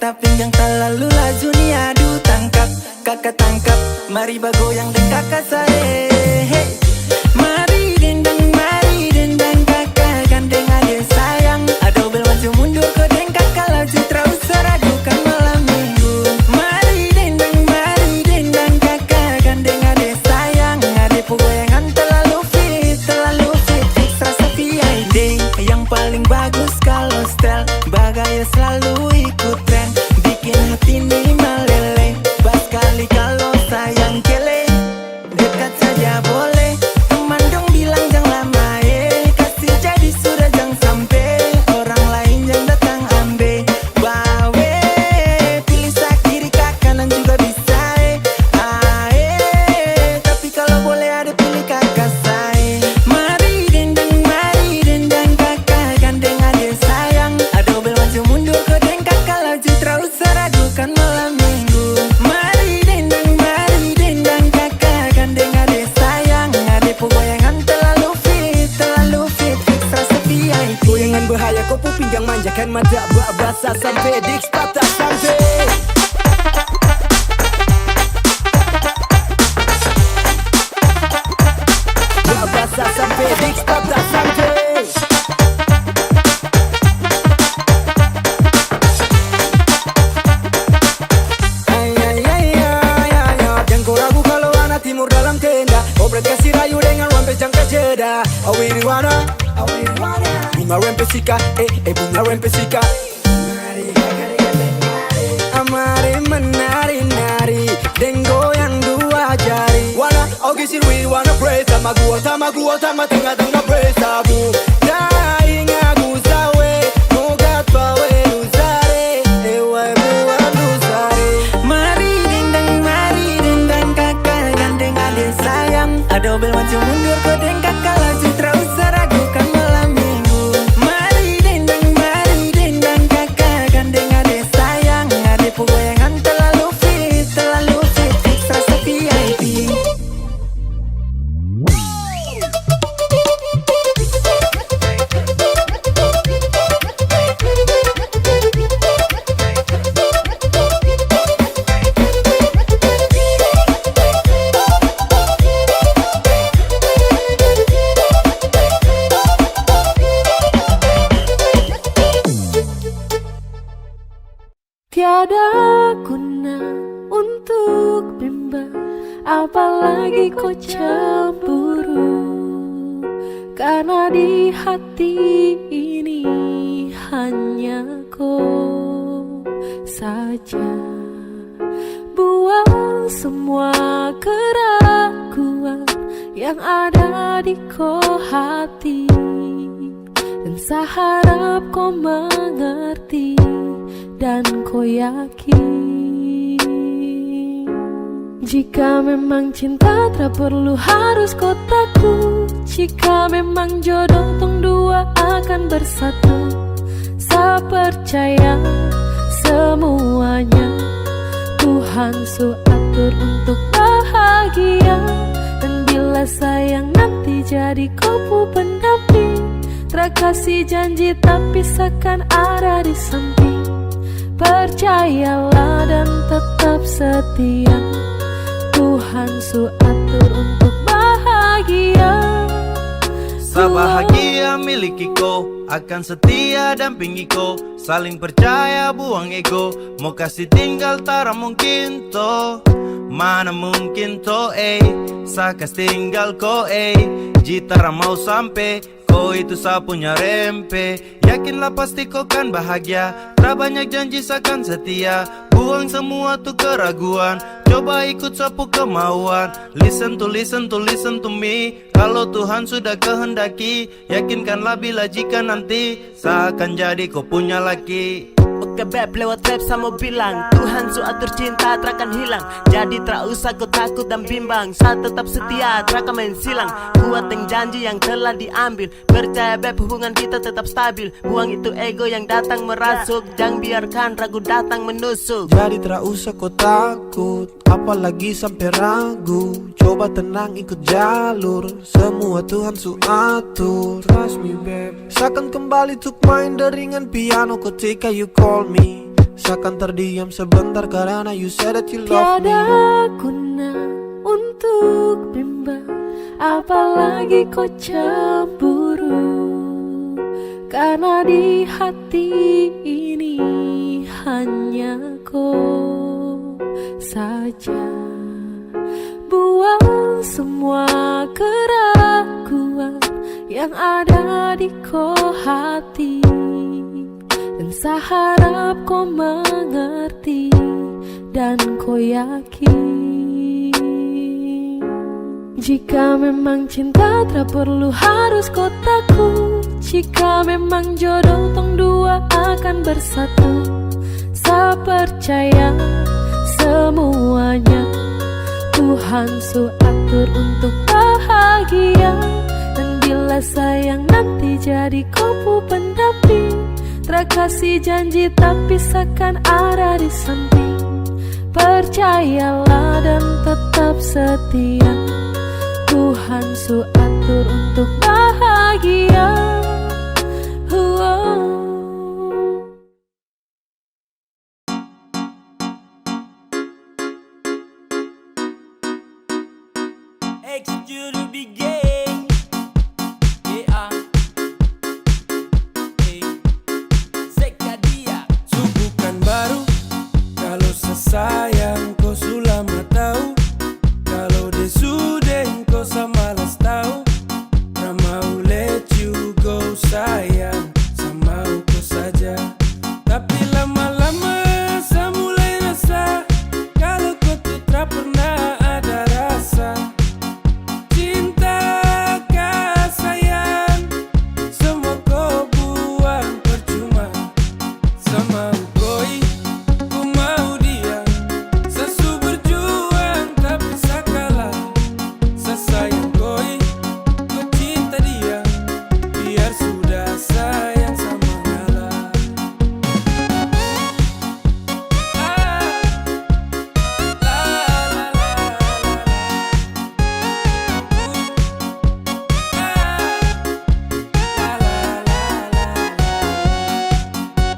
kata pinggang terlalu laju nih, aduh tangkap, kakak tangkap. Mari bagoyang dan kakak saya. Mari dendang kakak gandeng adik sayang. Ada bel maju mundur ke deng kakak laju terus seragukan malam minggu. Mari dendang kakak gandeng adik sayang. Adik goyangan terlalu fit fix rasa VIP. Yang paling bagus kalau style bagaya selalu ikut tren, bikin hati ini meleleh. Pas kali kalau sayang kele, dekat saja boleh. Teman dong bilang jangan lama kasih jadi sudah jangan sampai orang lain yang datang ambil. Bawe pilih sak kiri kak kanan juga bisa tapi kalau boleh ada pilih kakak saya. Mari dendang kakak gandeng adik sayang. Ada bel maju mundur ke deng kakak laju terus seragukan malam minggu. Mari dendang kakak gandeng adik sayang. Adik goyangan terlalu fit fix rasa VIP. Goyangan bahaya kopo pinggang manjakan mata basah sampai diks patah sampai. Basah sampai diks patah sampai. Jangan kau ragu kalau anak timur dalam tenda. Obret kasih rayu dengan wampes jangka jeda. Awiriwana bunga rempesika, bunga rempesika. Mari menari-nari dan goyang dua jari. Wana ogisin we wanna praise sama gua tama tengah-tengah praise sabu. Dai ngagu sawe mogat pawe luzare ewai buat luzare. Mari dendang kakak gandeng adik sayang. Ada bel maju mundur ke deng kakak laju terus seragukan malam minggu. Mari dendang kakak gandeng adik sayang. Adik goyangan terlalu fit fix rasa VIP. Tiada guna untuk bimbang, apalagi kau cemburu. Karena di hati ini hanya kau saja. Buang semua keraguan yang ada di kau hati, dan saya harap kau mengerti dan kau yakin. Jika memang cinta tak perlu harus kau takut. Jika memang jodoh tong dua akan bersatu, saya percaya semuanya Tuhan su atur untuk bahagia. Dan bila sayang nanti jadi kau pendamping, terkasih janji tapi seakan ada di samping. Percayalah dan tetap setia, Tuhan su atur untuk bahagia. Sabahagia miliki ko, akan setia dampingi ko. Saling percaya buang ego, mau kasih tinggal tara mungkin to. Mana mungkin to sakas tinggal ko jitara mau sampai. Ko itu sa punya rempe, yakinlah pasti kau kan bahagia. Tak banyak janji sakan setia, buang semua tuh keraguan. Coba ikut sapu kemauan. Listen to me. Kalau Tuhan sudah kehendaki, yakinkanlah bila jika nanti seakan jadi kau punya laki. Oke beb, lewat rap sama bilang Tuhan su atur cinta terakan hilang. Jadi tak usah kau takut dan bimbang, saya tetap setia terakan main silang. Kuat dengan janji yang telah diambil, percaya beb hubungan kita tetap stabil. Buang itu ego yang datang merasuk, jangan biarkan ragu datang menusuk. Jadi tak usah kau takut, apalagi sampai ragu. Coba tenang ikut jalur, semua Tuhan su atur. Trust me babe, seakan kembali tuk main deringan piano ketika you call me. Seakan terdiam sebentar karena you said that you love me. Tiada guna untuk bimbang, apalagi kau cemburu. Karena di hati ini hanya kau saja. Buang semua keraguan yang ada di kau hati, dan saya harap kau mengerti dan kau yakin. Jika memang cinta tak perlu harus kau takut. Jika memang jodoh tong dua akan bersatu, saya percaya semuanya Tuhan su atur untuk bahagia. Dan bila sayang nanti jadi kau pendamping, terkasih janji tapi seakan ada di samping. Percayalah dan tetap setia, Tuhan su atur untuk bahagia. Execute be gay. Yeah. Hey. Zekadia. Bukan baru kalau sesayang kau sulama tahu. Kalau desuden kau samalas tahu. Ramau let you go sayang, sama kau saja. Tapi lama-lama saya mulai rasa kalau kau tuh tak pernah ada rasa. Cinta kah sayang, semua kau buang percuma. Sama koi, ku mau dia. Sesu berjuang tapi sakalah. Sesayang koi, ku cinta dia. Biar sudah sayang sama ngalah.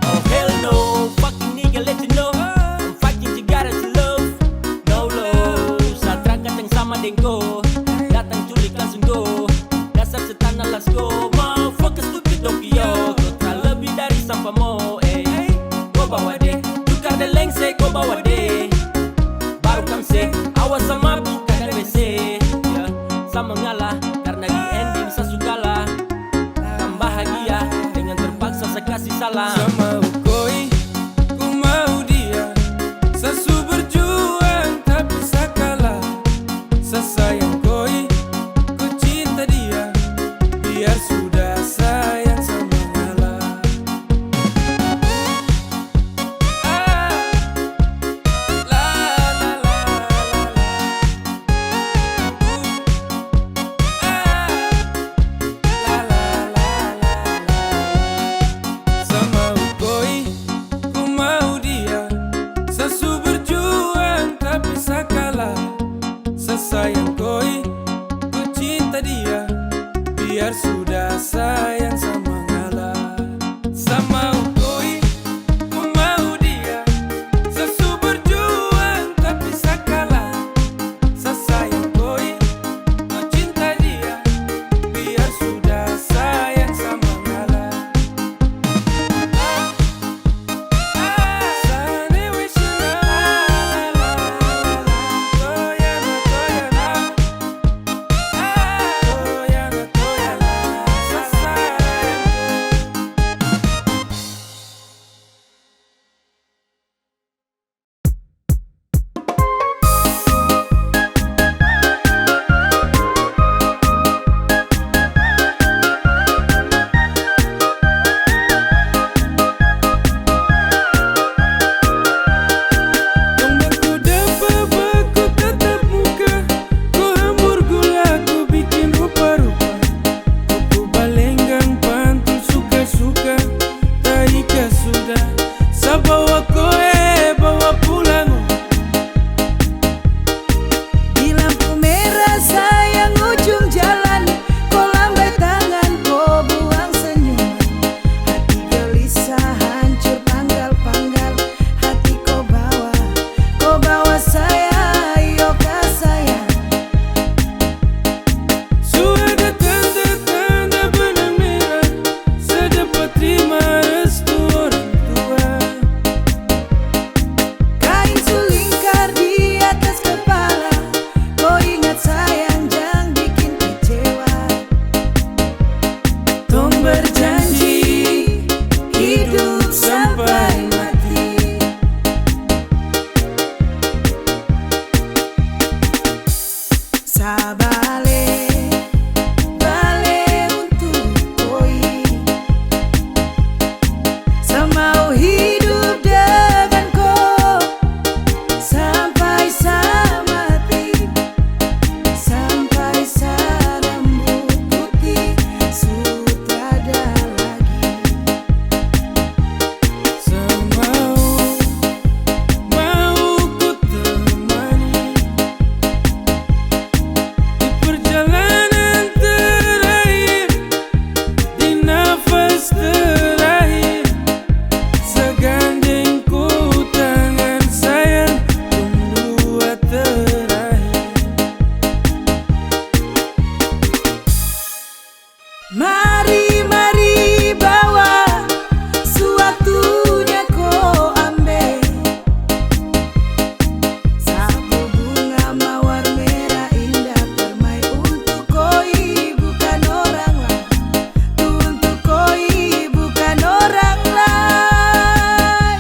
Oh hell no, fucking nigga let you know I'm fucking cigara to love. No love, saat rangka yang sama dengko. Datang culik langsung go. Dasar setan let's go. Motherfucker stupid Tokyo. Kau tak lebih dari sampah mo. Kau bawa deh, tukar deh lengse kau bawa deh. Baru kamse, awas sama buka dan WC. Ya, sama ngalah karena di ending saya sukalah. Dan bahagia dengan terpaksa saya kasih salam. Sama koi, ku mau dia. Sesu berjuang tapi sakalah. Sesayang koi, ku cinta dia. Biar sudah sayang sama ngalah. La la la la la la la la. Sama hidup sampai mati. Sabale, bale untuk koi, semau hidup dengan kau sampai saya mati, sampai saya rambut putih sudah ada lagi. Semau mau ku temani di perjalanan terakhir, di nafas terakhir, segandeng ku tangan sayang dua terakhir. Mari, mari bawa sewaktunya kau ambil sapu bunga mawar merah indah permai untuk koi, bukan orang lain. Untuk koi, bukan orang lain.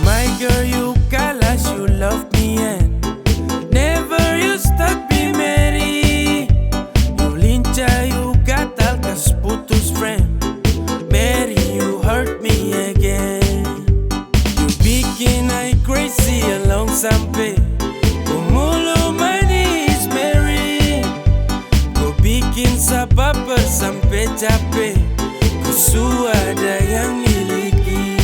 My girl, you kalas, you love me and never you stop be merry. You lincah, you gatal, kas putus friend. Mary, you hurt me again. You bikin I crazy along sampai kumulu manis Mary. Kau bikin sa baper sampai capek, ku ada yang miliki.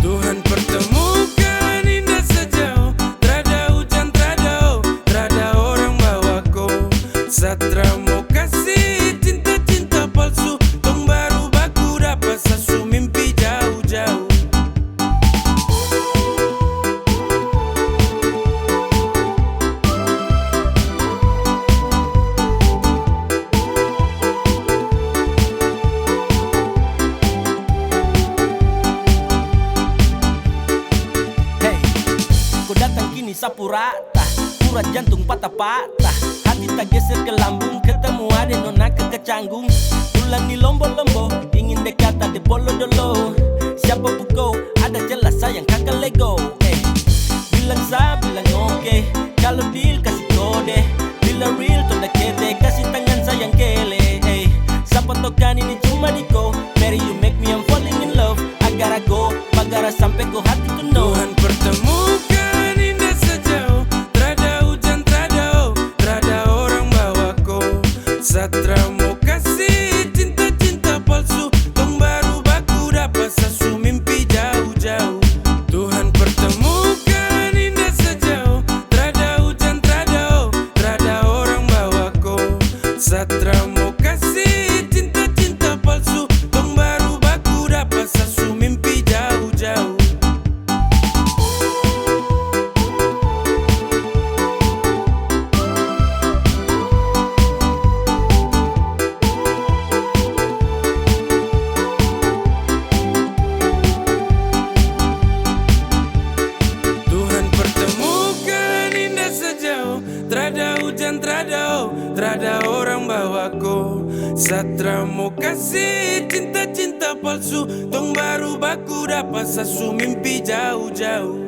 Tuhan pertemukan indah sejauh, trada hujan, trada orang bawa kau. Satra mau kasih cinta-cinta palsu, tong baru baku dapat sasu mimpi jauh-jauh. Hey, kau datang kini sapu rata, urat jantung patah-patah, hati tak geser ke lambung, ketemu ada nona kecanggung. Pulang di lombo-lombo, ingin dekat ada bolo-dolo. Siapa pukau, ada jelas sayang kakak lego. Bilang sa, bilang oke, kalau deal kasih kode, bila real tonda kete, kasih tangan sayang kele. Siapa tokan ini cuma di kau, Mary you make me I'm falling in love. Agar go, bagara sampai kau hati ku know. Tuhan pertemukan indah sejauh, trada hujan, trada orang bawa kau. Satra mau kasih cinta-cinta palsu, tong baru baku dapat sasu mimpi jauh-jauh. Tuhan pertemukan indah sejauh, trada hujan, trada orang bawa kau. Satra mau kasih cinta-cinta palsu, tong baru baku dapat sasu mimpi jauh-jauh. Tuhan pertemukan indah sejauh, trada hujan, trada orang bawa kau. Satra mau kasih cinta-cinta palsu, tong baru baku dapat sasu mimpi jauh-jauh.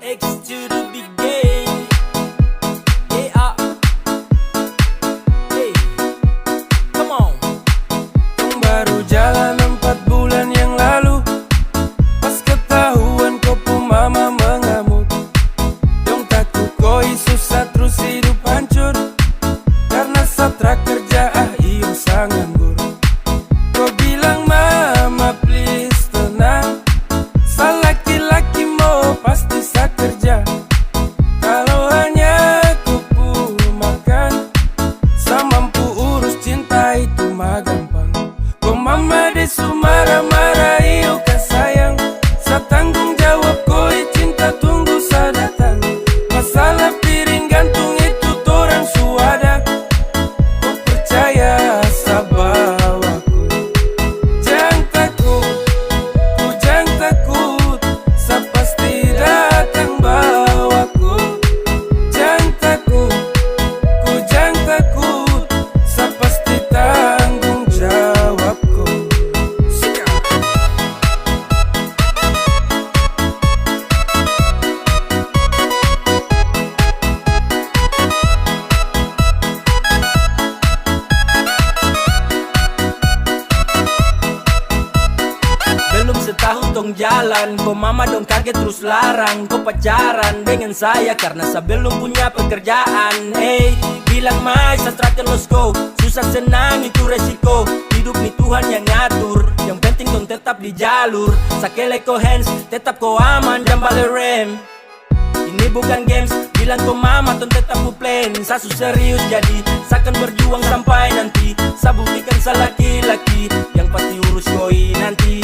X to the big game. Yeah. Hey, come on. Baru jalan 4 bulan yang lalu, pas ketahuan kau pun mama mengamuk. Dong takut koi susah terus Masalah piring gantung itu torang suada. Kau percaya sabawaku. Jangan takut, ku jangan takut, sa pasti datang bawaku. Jangan takut, ku jangan takut, sa pasti tanggung jawabku. Belum setahun tong jalan, kok mama dong kaget terus larang. Kau pacaran dengan saya karena saya belum punya pekerjaan. Hey, bilang mai saya terakhir let's go. Susah senang itu resiko, hidup nih Tuhan yang ngatur. Yang penting dong tetap di jalur. Sakele ko hands, tetap ko aman, jangan balik rem. Ini bukan games, bilang ko mama ton tetap ku plan. Saya serius jadi, saya akan berjuang sampai nanti. Saya buktikan saya laki-laki yang pasti urus koi nanti.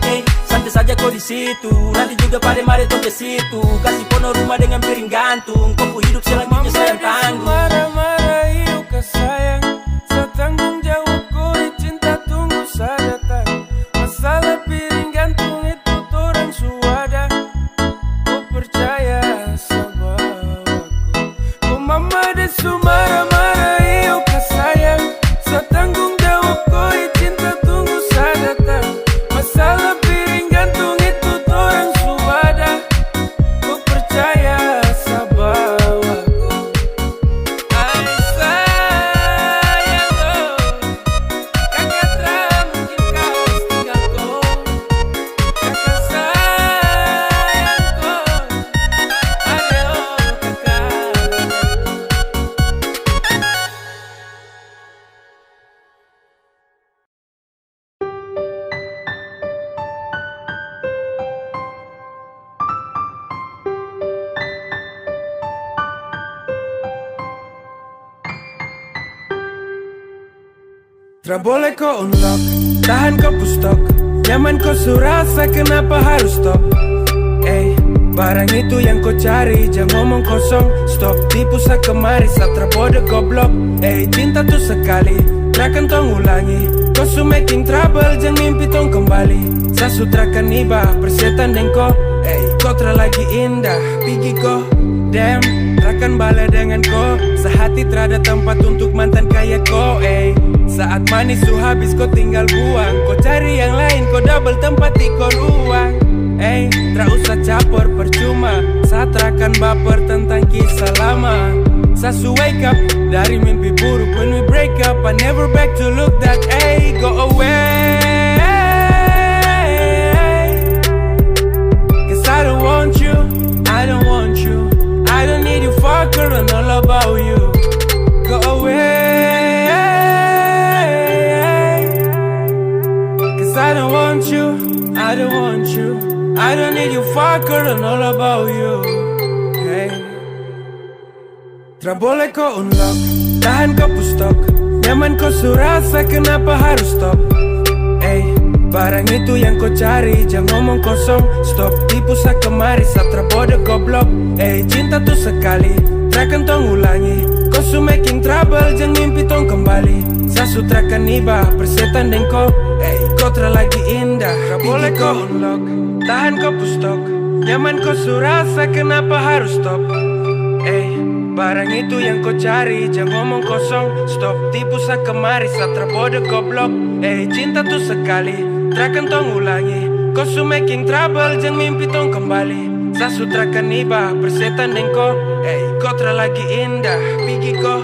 Hey, santai saja kau di situ. Nanti juga pada mari tuh ke situ. Kasih pono rumah dengan piring gantung. Kau hidup selanjutnya saya tanggung. Marah-marah hidup ke sayang. Saya tanggung jawab kau cinta tunggu saya datang. Masalah piring gantung itu torang suada. Kau percaya sabawaku. Kau mama desu marah-marah hidup ke sayang. Saya tanggung jawab kau cinta tunggu saya datang. Masalah piring gantung itu torang suada. Kau percaya sabawaku. Ay sayang kau, kakak tak mungkin kau tinggal kau. Kakak sayang kau, ayo kakak. Tra boleh kau unlock, tahan kau pustok. Nyaman kau surasa, kenapa harus stop? Barang itu yang kau cari, jangan ngomong kosong. Stop, tipu sa kemari, sa trabode goblok. Cinta tuh sekali, trakan tong ulangi. Kau su making trouble, jangan mimpi tong kembali. Sa sutrakan iba, persetan deng kau. Kau tra lagi indah, pigi kau. Damn, trakan bala dengan kau. Sehati terada tempat untuk mantan kayak kau. Saat manis su habis kau tinggal buang. Kau cari yang lain, kau double tempat di kau ruang. Tra usah caper percuma. Saat akan baper tentang kisah lama. Sasu wake up dari mimpi buruk. When we break up, I never back to look that. Go away. Cause I don't want you, I don't want you. I don't need you fucker and all about you. Go away. Cause I don't want you, I don't want you. I don't need you fucker and all about you. Tra boleh kau unlock, tahan kau pustok. Nyaman kau surasa, kenapa harus stop? Barang itu yang kau cari, jangan ngomong kosong. Stop, tipu sa kemari, sa trabode goblok. Cinta tuh sekali, trakan tong ulangi. Kau su making trouble, jangan mimpi tong kembali. Sa sutrakan iba, persetan deng kau. Kau tra lagi indah, tra boleh kau unlock, tahan kau pustok. Nyaman kau surasa, kenapa harus stop? Barang itu yang kau cari, jangan ngomong kosong. Stop, tipu sa kemari, sa trabode goblok. Cinta tuh sekali, trakan tong ulangi. Kau su making trouble, jangan mimpi tong kembali. Sa sutrakan iba, persetan deng kau. Kau tra lagi indah, pigi kau.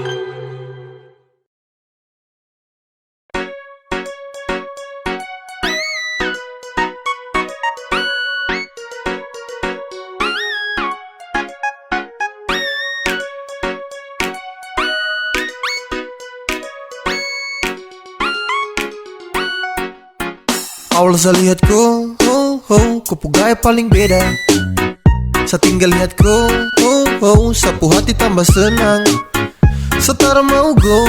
Awal saya lihat kau, kau gaya paling beda. Saya tinggal lihat kau, sapu hati tambah senang. Setara mau go,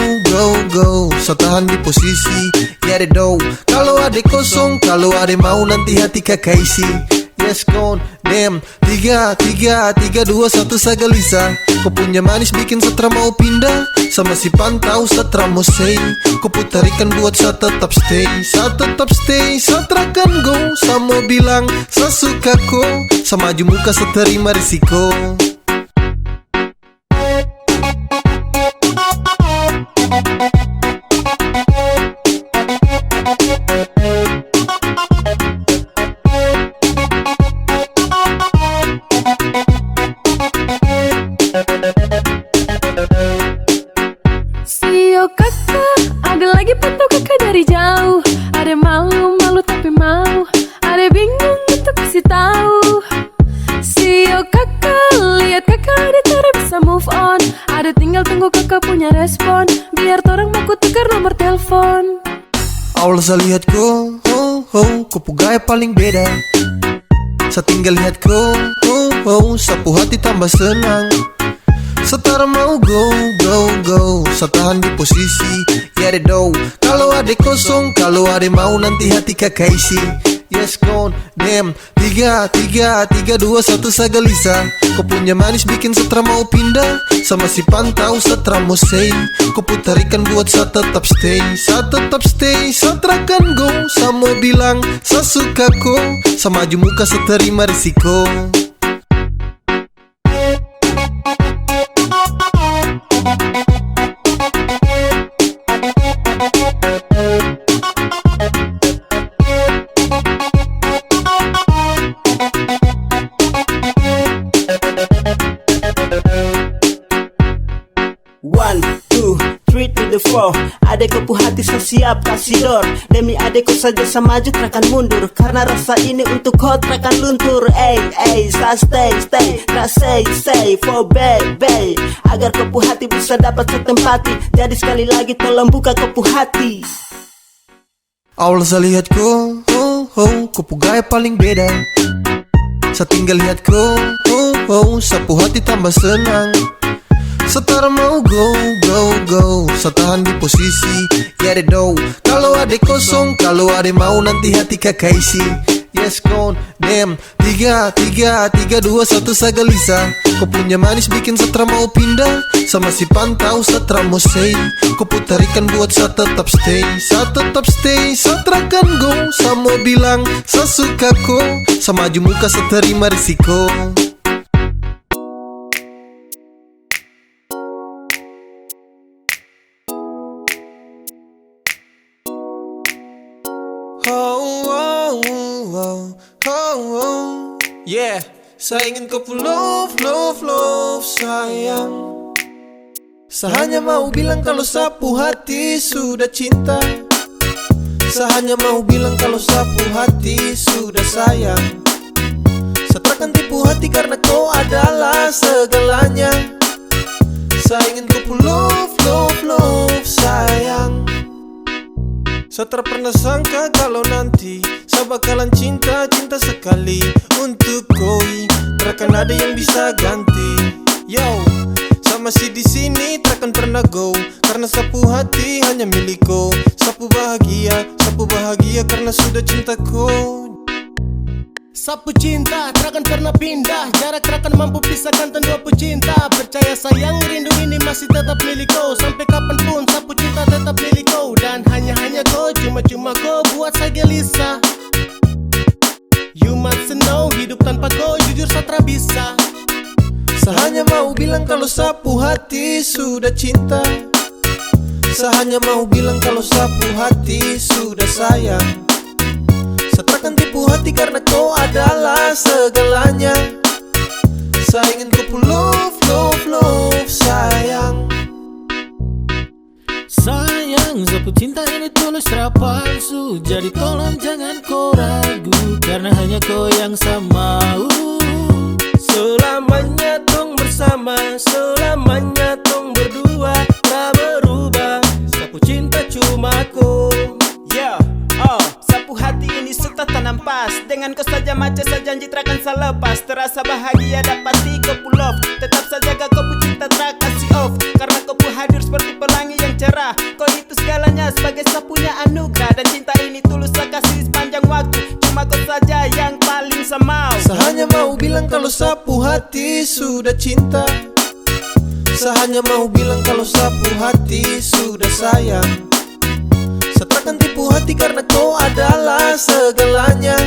saya tahan di posisi, ya deh do. Kalau ada kosong, kalau ada mau nanti hati kakak isi. Yes gone, damn. 3, 2, 1 saya gelisah. Kau punya manis bikin Satra mau pindah. Sama si pantau Satra mau say. Kau putarikan buat saya tetap stay. Saya tetap stay, Satra kan go. Saya mau bilang, saya suka kau. Sama maju muka saya terima risiko. Sio kakak, ada lagi pantau kakak dari jauh. Ada malu-malu tapi mau, ada bingung untuk kasih tahu. Sio kakak, lihat kakak ada cara bisa move on. Ada tinggal tunggu kakak punya respon. Biar torang mau tukar nomor telepon. Awal saya lihat kau, kau gaya paling beda. Saya tinggal lihat kau, sapu hati tambah senang. Setara mau go, saya tahan di posisi. Ya deh do, kalau ada kosong, kalau ada mau nanti hati kakak isi. Yes gone, damn. 3, 2, 1 saya gelisah. Kau punya manis bikin Satra mau pindah. Sama si pantau Satra mau say. Kau putarikan buat saya tetap stay. Saya tetap stay, Satra kan go. Saya mau bilang, saya suka kau. Sama maju muka saya terima risiko. One, two, three to the four. Adekku hati saya siap kasih door. Demi adekku saja saya maju terakan mundur. Karena rasa ini untuk kau terakan luntur. Saya stay, tak say for baby. Agar kepu hati bisa dapat setempati. Jadi sekali lagi tolong buka kepu hati. Awal saya lihat kau, kau gaya paling beda. Saya tinggal lihat kau, sapu hati tambah senang. Setara mau go, saya tahan di posisi. Ya deh do, kalau ada kosong, kalau ada mau nanti hati kakak isi. Yes gone, damn. 3, 2, 1 saya gelisah. Kau punya manis bikin Satra mau pindah. Sama si pantau Satra mau say. Kau putarikan buat saya tetap stay. Saya tetap stay, Satra kan go. Saya mau bilang, saya suka kau. Sama maju muka saya terima risiko. Yeah, saya ingin kau love sayang. Saya hanya mau bilang kalau sapu hati sudah cinta. Saya hanya mau bilang kalau sapu hati sudah sayang. Saya takkan tipu hati karena kau adalah segalanya. Saya ingin kau love sayang. Saya tak pernah sangka kalau nanti saya bakalan cinta sekali untuk koi. Takkan ada yang bisa ganti. Yo, saya masih di sini takkan pernah go. Karena sapu hati hanya milikku. Sapu bahagia karena sudah cinta kau. Sapu cinta takkan pernah pindah. Jarak takkan mampu pisahkan dua pecinta. Percaya sayang rindu ini masih tetap milik kau. Sampai kapanpun sapu cinta tetap milik kau. Dan hanya kau, cuma kau buat saya gelisah. You must know, hidup tanpa kau jujur Satra bisa. Saya hanya mau bilang kalau sapu hati sudah cinta. Saya hanya mau bilang kalau sapu hati sudah sayang. Saya takkan tipu hati karena kau adalah segalanya. Saya ingin kau love sayang. Sayang, sapu cinta ini tulus tak palsu. Jadi tolong jangan kau ragu. Karena hanya kau yang saya mau. Selamanya tong bersama, selamanya tong berdua. Tak berubah, sapu cinta cuma kau. Sapu hati ini sudah tanam pas. Dengan kau saja macam saya janji takkan saya lepas. Terasa bahagia dapati kau love. Tetap saja kau cinta tak kasih off. Karena kau hadir seperti pelangi yang cerah. Kau itu segalanya sebagai sapunya anugerah. Dan cinta ini tulus saya kasih sepanjang waktu. Cuma kau saja yang paling saya mau. sudah cinta. Saya hanya mau bilang kalau sapu hati sudah sayang. Saya takkan tipu hati karena kau adalah segalanya.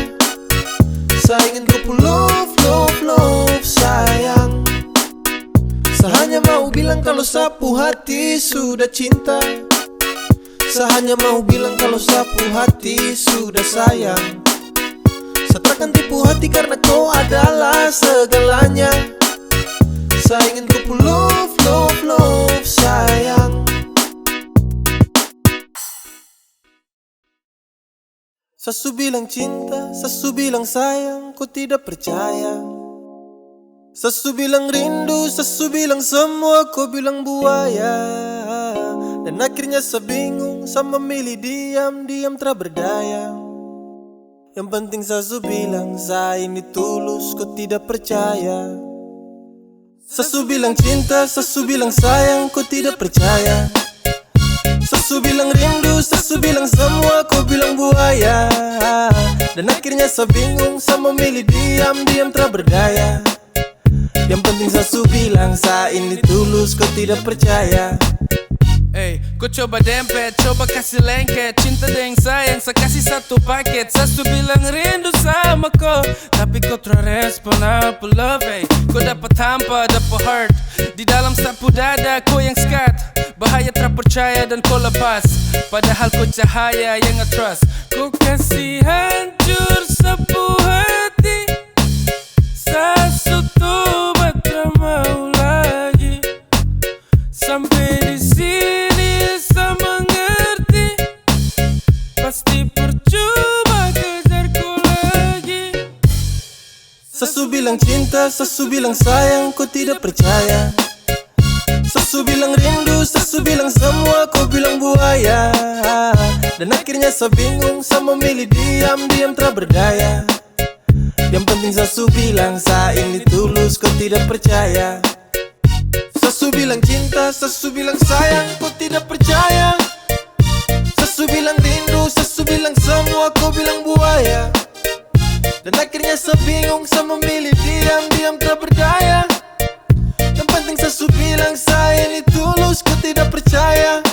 Saya ingin kau love, love, love sayang. Saya hanya mau bilang kalau sapu hati sudah cinta. Saya hanya mau bilang kalau sapu hati sudah sayang. Saya takkan tipu hati karena kau adalah segalanya. Saya ingin kau love, love, love sayang. Sasu bilang cinta, sasu bilang sayang, kau tidak percaya. Sasu bilang rindu, sasu bilang semua, kau bilang buaya. Dan akhirnya saya bingung, saya memilih diam, diam tak berdaya. Yang penting sasu bilang, saya ini tulus, kau tidak percaya. Sasu bilang cinta, sasu bilang sayang, kau tidak percaya. Sasu bilang rindu, sasu bilang semua, kau bilang buaya. Dan akhirnya saya bingung, saya memilih diam, diam tak berdaya. Yang penting sasu bilang, saya ini tulus, kau tidak percaya. Hey, kau coba dempet, coba kasih lengket. Cinta dengan sayang, saya kasih satu paket. Sasu bilang rindu sama kau, tapi kau terrespon apa love, hey. Kau dapat hampa, dapat heart. Di dalam sapu dada, kau yang skat. Bahaya terpercaya dan kau lepas. Padahal kau cahaya yang nge-trust. Kau kasih hancur sapu hati. Sasu tobat tak mau lagi. Sampai di sini saya mengerti. Pasti percuma kejar kau lagi. Sasu bilang cinta, sasu bilang sayang, kau tidak percaya. Sasu bilang rindu, sasu bilang semua, kau bilang buaya. Dan akhirnya saya bingung, saya memilih diam, diam tak berdaya. Yang penting sasu bilang, saya ini tulus, kau tidak percaya. Sasu bilang cinta, sasu bilang sayang, kau tidak percaya. Sasu bilang rindu, sasu bilang semua, kau bilang buaya. Dan akhirnya saya bingung, saya memilih diam, diam tak berdaya. Yang penting sasu bilang, saya ini tulus, kau tidak percaya.